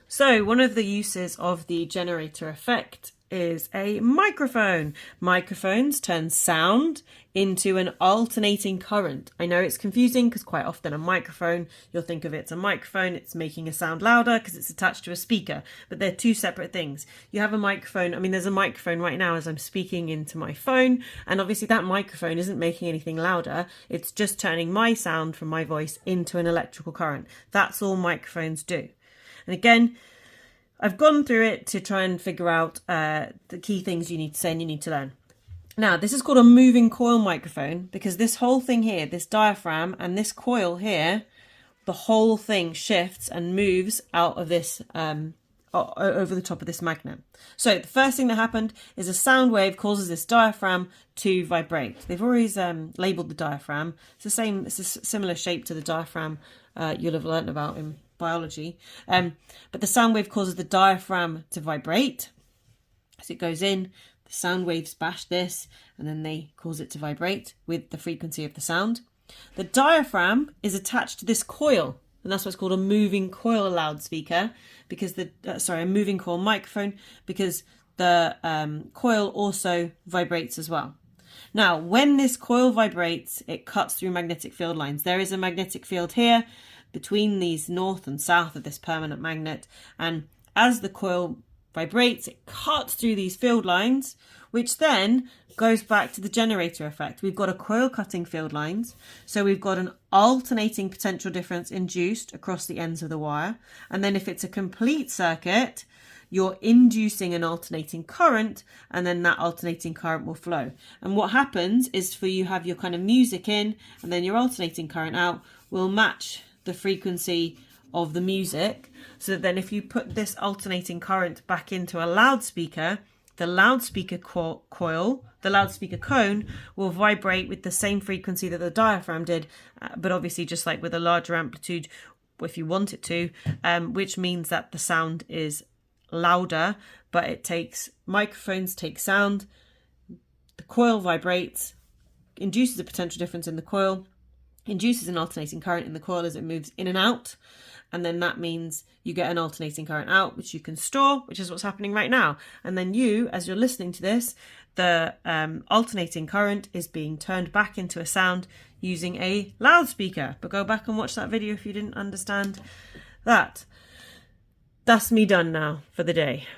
So one of the uses of the generator effect is a microphone. Microphones turn sound into an alternating current. I know it's confusing because quite often a microphone, you'll think of it as a microphone, it's making a sound louder because it's attached to a speaker, but they're two separate things. You have a microphone, there's a microphone right now as I'm speaking into my phone, and obviously that microphone isn't making anything louder, it's just turning my sound from my voice into an electrical current. That's all microphones do. And again, I've gone through it to try and figure out the key things you need to say and you need to learn. Now, this is called a moving coil microphone because this whole thing here, this diaphragm and this coil here, the whole thing shifts and moves out of this, over the top of this magnet. So the first thing that happened is a sound wave causes this diaphragm to vibrate. They've always labelled the diaphragm. It's a similar shape to the diaphragm you'll have learnt about in biology. But the sound wave causes the diaphragm to vibrate. As it goes in, the sound waves bash this, and then they cause it to vibrate with the frequency of the sound. The diaphragm is attached to this coil, and that's what's called a moving coil loudspeaker, because a moving coil microphone, because the coil also vibrates as well. Now, when this coil vibrates, it cuts through magnetic field lines. There is a magnetic field here between these north and south of this permanent magnet, and as the coil vibrates, it cuts through these field lines, which then goes back to the generator effect. We've got a coil cutting field lines, so we've got an alternating potential difference induced across the ends of the wire, and then if it's a complete circuit, you're inducing an alternating current, and then that alternating current will flow. And what happens is for you have your kind of music in, and then your alternating current out will match the frequency of the music, so that then if you put this alternating current back into a loudspeaker, the loudspeaker coil, the loudspeaker cone will vibrate with the same frequency that the diaphragm did, but obviously just like with a larger amplitude if you want it to, which means that the sound is louder, but microphones take sound, the coil vibrates, induces a potential difference in the coil, induces an alternating current in the coil as it moves in and out, and then that means you get an alternating current out, which you can store, which is what's happening right now. And then you, as you're listening to this, the alternating current is being turned back into a sound using a loudspeaker. But go back and watch that video if you didn't understand that. That's me done now for the day.